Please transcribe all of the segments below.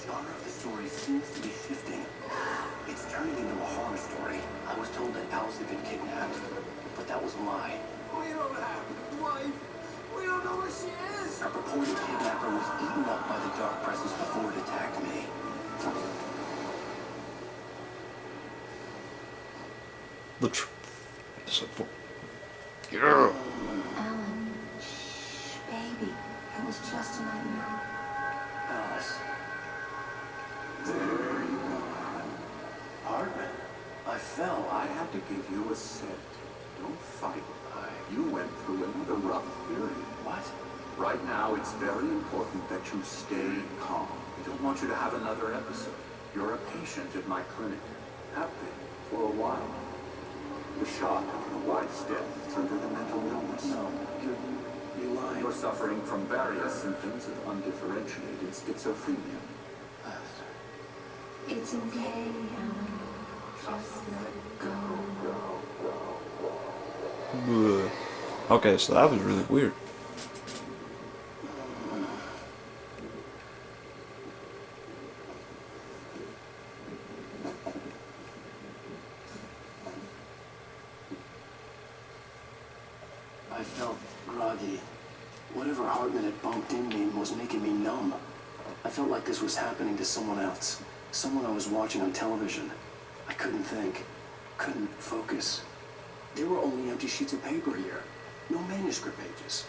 genre of the story seems to be shifting. It's turning into a horror story. I was told that Alice had been kidnapped, but that was a lie. We don't have his wife. We don't know where she is. Our purported kidnapper was eaten up by the dark presence before it attacked me. The truth. Episode 4. Yeah. Alan, shh, baby. It was just a nightmare. Alice. There you are. Hartman, I fell. I had to give you a set. Don't fight. You went through another rough period. What? Right now, it's very important that you stay calm. I don't want you to have another episode. You're a patient at my clinic. Have been for a while. The shock of your wife's death turned her to mental illness. No, you lied. You're suffering from various symptoms of undifferentiated schizophrenia. It's okay, Alan. Just let go. Ugh. Okay, so that was really weird. I felt groggy. Whatever Hartman had bumped in me was making me numb. I felt like this was happening to someone else. Someone I was watching on television. I couldn't think. Couldn't focus. There were only empty sheets of paper here. No manuscript pages.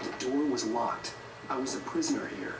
The door was locked. I was a prisoner here.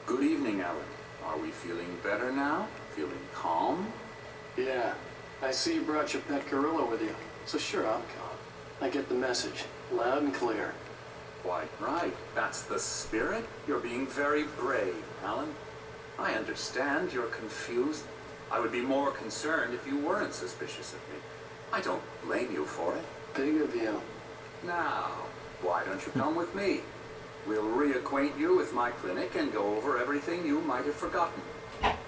Good evening, Alan. Are we feeling better now? Feeling calm? Yeah, I see you brought your pet gorilla with you. So sure, I'm calm. I get the message, loud and clear. Quite right. That's the spirit. You're being very brave, Alan. I understand you're confused. I would be more concerned if you weren't suspicious of me. I don't blame you for it. Big of you. Now, why don't you come with me? We'll reacquaint you with my clinic and go over everything you might have forgotten.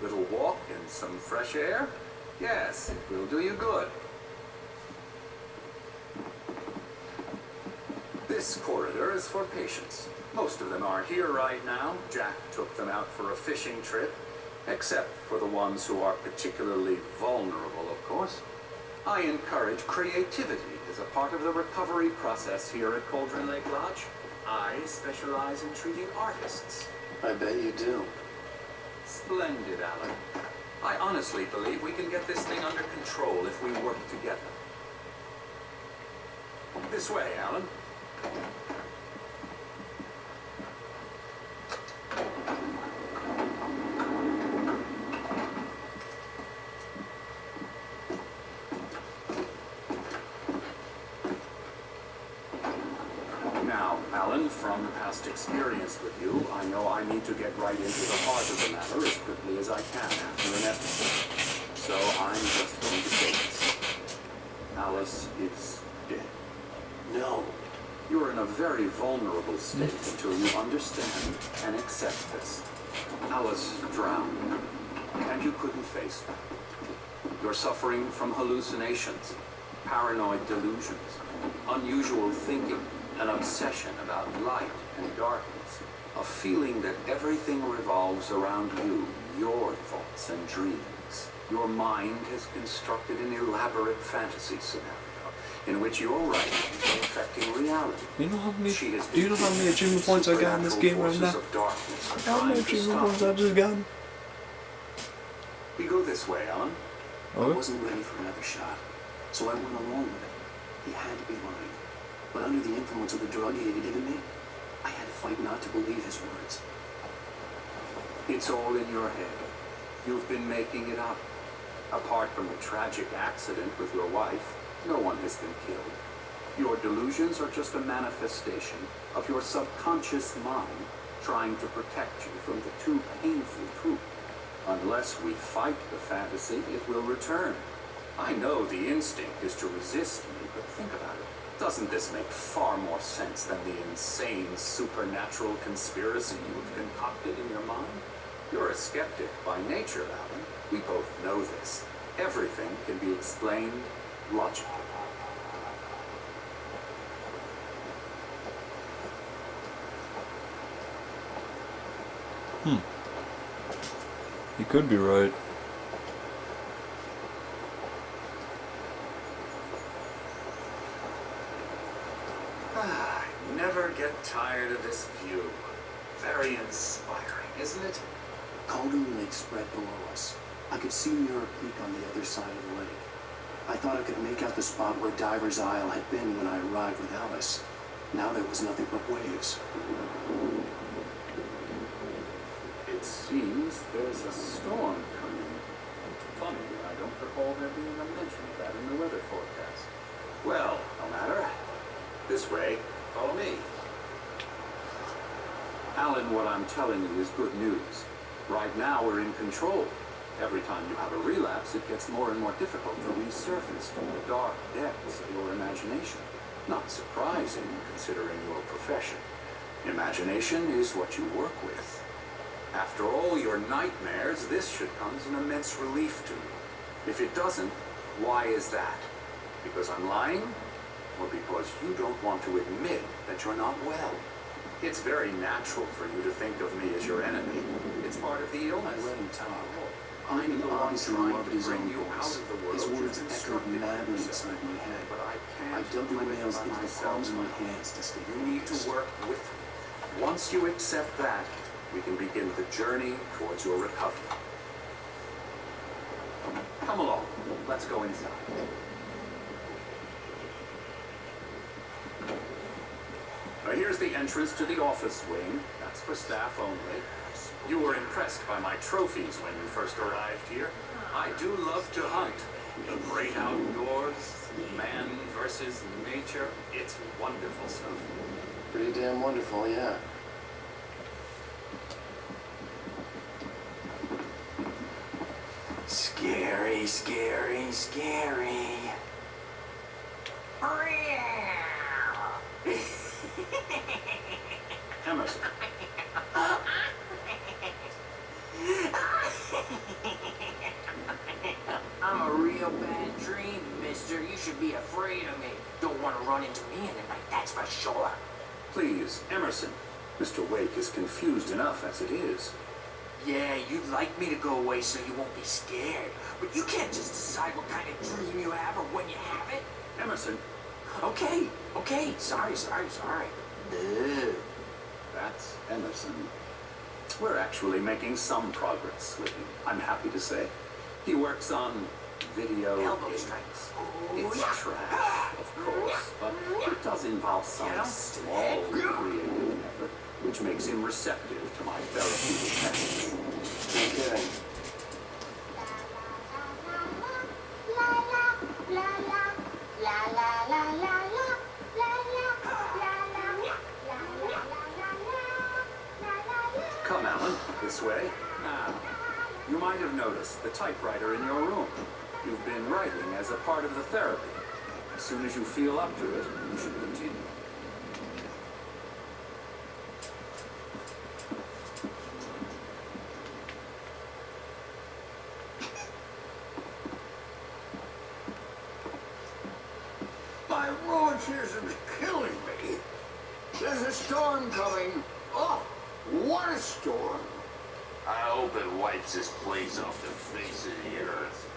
Little walk and some fresh air? Yes, it will do you good. This corridor is for patients. Most of them aren't here right now. Jack took them out for a fishing trip, except for the ones who are particularly vulnerable, of course. I encourage creativity as a part of the recovery process here at Cauldron Lake Lodge. I specialize in treating artists. I bet you do. Splendid, Alan. I honestly believe we can get this thing under control if we work together. This way, Alan. Now, Alan, from past experience with you, I know I need to get right into the heart of the matter as quickly as I can after an episode. So I'm just going to say this. Alice is dead. No. You're in a very vulnerable state until you understand and accept this. Alice drowned, and you couldn't face that. You're suffering from hallucinations, paranoid delusions, unusual thinking, an obsession about light and darkness, a feeling that everything revolves around you, your thoughts and dreams. Your mind has constructed an elaborate fantasy scenario in which your writings are affecting reality. Do you know how many achievement points I got in this game right now? How many achievement points I just got? We go this way, Alan. I wasn't ready for another shot, so I went along with it. He had to be lying. But under the influence of the drug he had given me, I had to fight not to believe his words. It's all in your head. You've been making it up. Apart from the tragic accident with your wife, no one has been killed. Your delusions are just a manifestation of your subconscious mind trying to protect you from the too painful truth. Unless we fight the fantasy, it will return. I know the instinct is to resist me, but think about it. Doesn't this make far more sense than the insane supernatural conspiracy you have concocted in your mind? You're a skeptic by nature, Alan. We both know this. Everything can be explained logically. He could be right. Never get tired of this view. Very inspiring, isn't it? Calden Lake spread below us. I could see Mirror Peak on the other side of the lake. I thought I could make out the spot where Diver's Isle had been when I arrived with Alice. Now there was nothing but waves. It seems there's a storm coming. Funny, I don't recall there being a mention of that in the weather forecast. Well, no matter. This way, follow me. Alan, what I'm telling you is good news. Right now, we're in control. Every time you have a relapse, it gets more and more difficult to resurface from the dark depths of your imagination. Not surprising, considering your profession. Imagination is what you work with. After all your nightmares, this should come as an immense relief to you. If it doesn't, why is that? Because I'm lying? Or because you don't want to admit that you're not well? It's very natural for you to think of me as your enemy. It's part of the I illness. let him talk. I'm the one obviously trying loved to his bring own you out voice. of the world His you've words echoed constructed madly yourself. inside my head. But I I can't dug do my it nails by into the myself. palms of my hands to stay You need to focused. work with me. Once you accept that, we can begin the journey towards your recovery. Come along. Let's go inside. Now here's the entrance to the office wing. That's for staff only. You were impressed by my trophies when you first arrived here. I do love to hunt. The great outdoors, man versus nature. It's wonderful stuff. Pretty damn wonderful, yeah. Scary, scary, scary. Emerson. I'm a real bad dream, mister. You should be afraid of me. Don't want to run into me in the night, that's for sure. Please, Emerson. Mr. Wake is confused enough as it is. Yeah, you'd like me to go away so you won't be scared. But you can't just decide what kind of dream you have or when you have it. Emerson, Okay, sorry. Ugh. that's Emerson. We're actually making some progress with him, I'm happy to say. He works on video Elbow games. strikes. It's Yeah. trash, of course, but it does involve some Yeah. small creative effort, which makes him receptive to my therapeutic methods. No kidding. Come, Alan, this way. Now, you might have noticed the typewriter in your room. You've been writing as a part of the therapy. As soon as you feel up to it, you should continue. My rheumatism is killing me. There's a storm coming. Oh, what a storm. I hope it wipes this place off the face of the earth.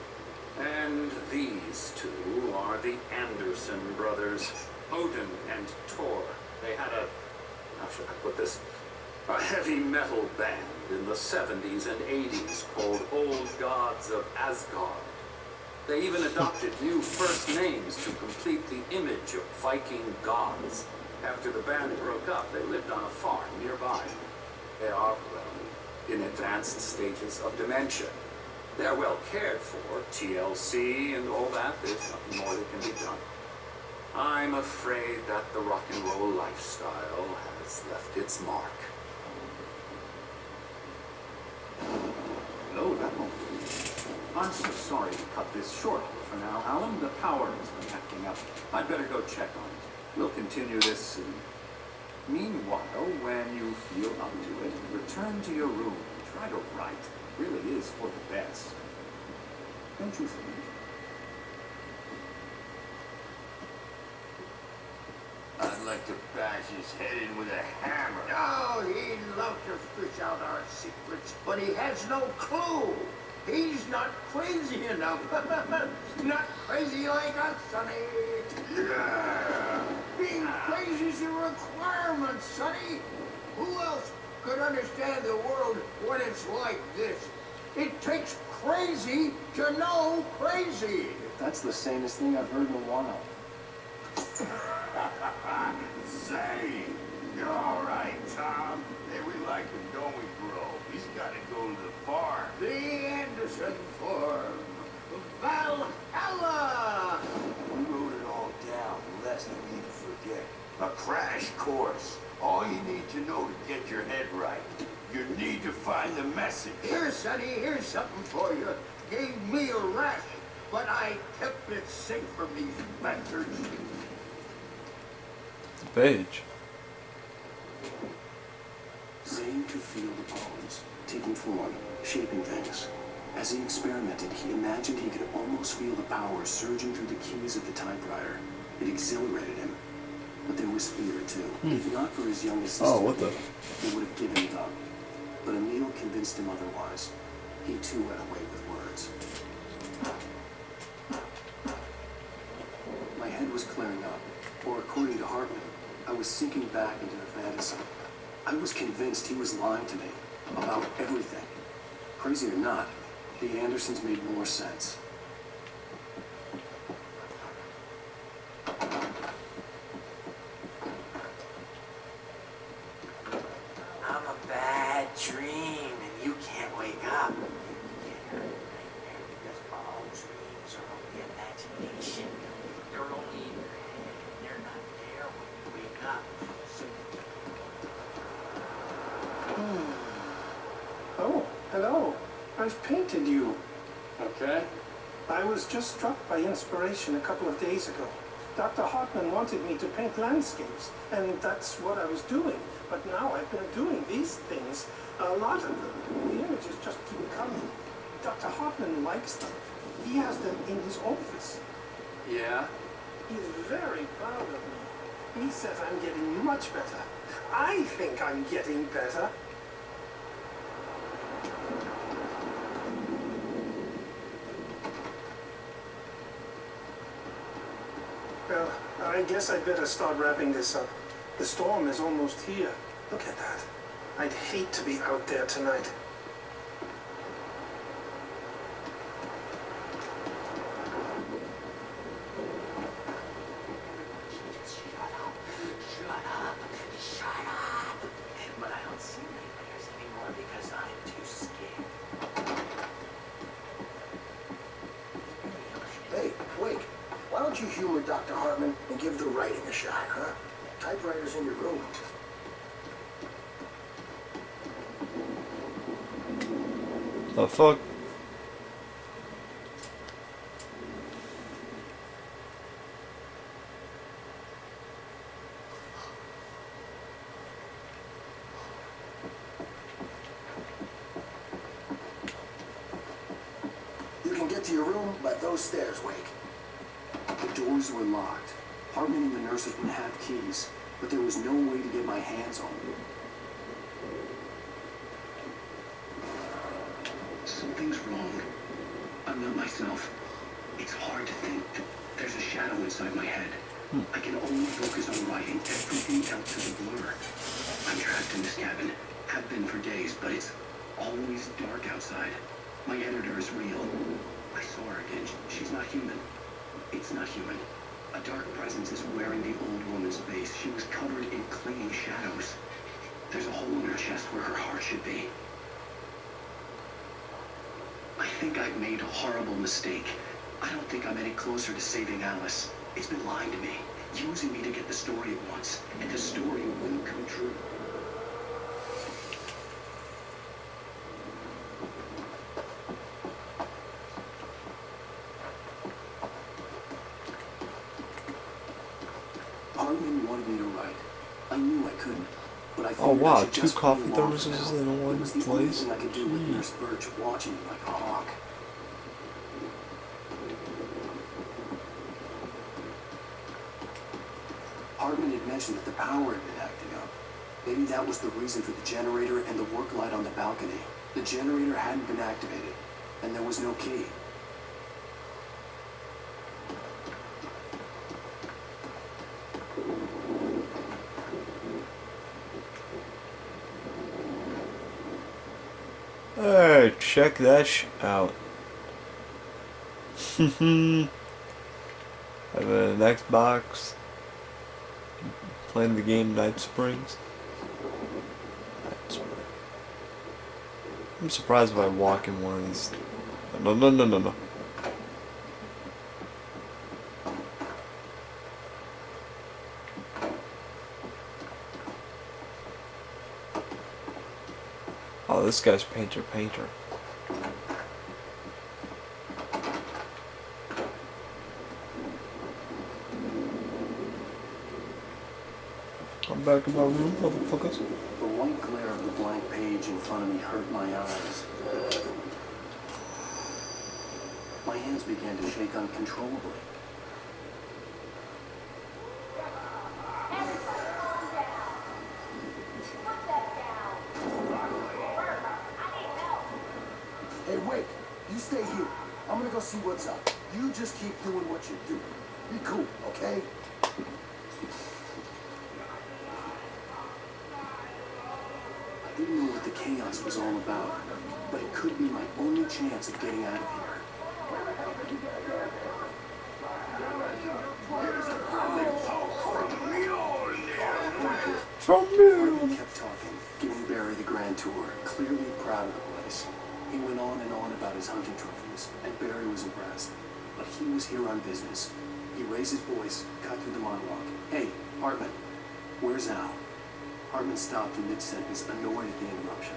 And these two are the Anderson brothers, Odin and Thor. They had a, how should I put this, a heavy metal band in the 70s and 80s called Old Gods of Asgard. They even adopted new first names to complete the image of Viking gods. After the band broke up, they lived on a farm nearby. They are, well, in advanced stages of dementia. They're well cared for, TLC and all that. There's nothing more that can be done. I'm afraid that the rock and roll lifestyle has left its mark. Hello, that moment. I'm so sorry to cut this short for now, Alan. The power has been acting up. I'd better go check on it. We'll continue this soon. Meanwhile, when you feel up to it, return to your room and try to write really is for the best. Don't you think? I'd like to bash his head in with a hammer. Oh, he'd love to fish out our secrets, but he has no clue. He's not crazy enough. Not crazy like us, Sonny. Yeah. Being crazy's a requirement, Sonny. Who else could understand the world when it's like this? It takes crazy to know crazy. That's the sanest thing I've heard in a while. Say, you're all right, Tom. Hey, we like him, don't we, bro? He's got to go to the farm. The Anderson Farm. Valhalla! We wrote it all down, lest we forget. A crash course. All you need to know to get your head right. You need to find the message. Here, Sonny, here's something for you. Gave me a rash, but I kept it safe from these bastards. The page. Zane could feel the poems, taking form, shaping things. As he experimented, he imagined he could almost feel the power surging through the keys of the typewriter. It exhilarated him. But there was fear, too. If not for his young assistant, Oh, what the? he would have given it up. But Emil convinced him otherwise. He, too, had a way with words. My head was clearing up, or according to Hartman, I was sinking back into the fantasy. I was convinced he was lying to me about everything. Crazy or not, the Andersons made more sense. I'm a bad dream, and you can't wake up. You can't have a nightmare because all dreams are only imagination. They're only in your head, and they're not there when you wake up. So Oh, hello. I've painted you. Okay. I was just struck by inspiration a couple of days ago. Dr. Hartman wanted me to paint landscapes, and that's what I was doing. But now I've been doing these things, a lot of them. The images just keep coming. Dr. Hartman likes them. He has them in his office. Yeah? He's very proud of me. He says I'm getting much better. I think I'm getting better. Well, I guess I'd better start wrapping this up. The storm is almost here. Look at that. I'd hate to be out there tonight. shut up! But I don't see nightmares anymore because I'm too scared. Hey, wait. Why don't you humor Dr. Hartman and give the writing a shot, huh? Typewriter's in your room. The fuck? You can get to your room by those stairs, Wake. The doors were locked. Hartman and the nurses would have keys, but there was no way to get my hands on them. Something's wrong. I'm not myself. It's hard to think. There's a shadow inside my head. I can only focus on writing. Everything else is a blur. I'm trapped in this cabin. Have been for days, but it's always dark outside. My editor is real. I saw her again. She's not human. It's not human. A dark presence is wearing the old woman's face. She was covered in clinging shadows. There's a hole in her chest where her heart should be. I think I've made a horrible mistake. I don't think I'm any closer to saving Alice. It's been lying to me, using me to get the story it wants, and the story wouldn't come true. Hartman wanted me to write. I knew I couldn't. But I Oh figured I wow, should 2 just coffee play along for thermoses now. in It one was the only place. thing I could do with Nurse Birch watching me like a hawk. Hartman had mentioned that the power had been acting up. Maybe that was the reason for the generator and the work light on the balcony. The generator hadn't been activated, and there was no key. Hey, check that out. I have an Xbox. Playing the game Night Springs. Night Springs. I'm surprised if I walk in one of these. No. Oh, this guy's painter. I'm back in my room, motherfuckers. The white glare of the blank page in front of me hurt my eyes. My hands began to shake uncontrollably. Hey, wait! You stay here. I'm gonna go see what's up. You just keep doing what you're doing. Be cool, okay? I didn't know what the chaos was all about, but it could be my only chance of getting out of here. Hartman kept talking, giving Barry the grand tour, clearly proud of the place. He went on and on about his hunting trophies, and Barry was impressed. But he was here on business. He raised his voice, cut through the monologue. Hey, Hartman, where's Al? Hartman stopped in mid-sentence, annoyed at the interruption.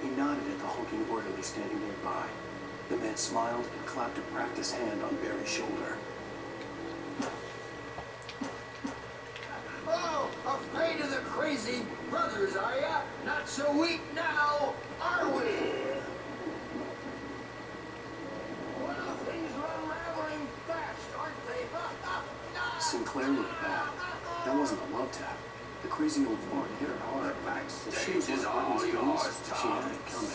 He nodded at the hulking orderly standing nearby. The man smiled and clapped a practice hand on Barry's shoulder. Oh, afraid of the crazy brothers, are ya? Not so weak now, are we? Well, things are unraveling fast, aren't they? Sinclair looked bad. That wasn't a love tap. The crazy old fart hit her hard. If she was one of Hartman's goons, she had it coming.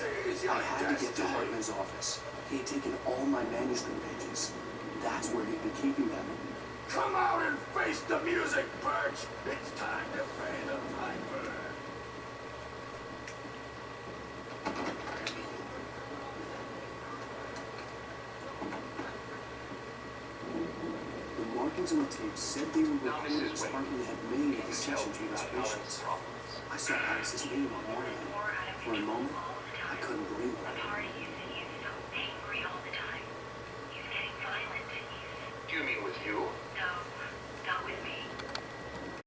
I had to get to Hartman's office. He had taken all my manuscript pages. That's where he'd been keeping them. Come out and face the music, Birch! It's time to pay the piper! The markings on the tape said they were recordings Hartman had made of the sessions with his patients. I saw Alice's name on one of them. For a moment, I couldn't believe it.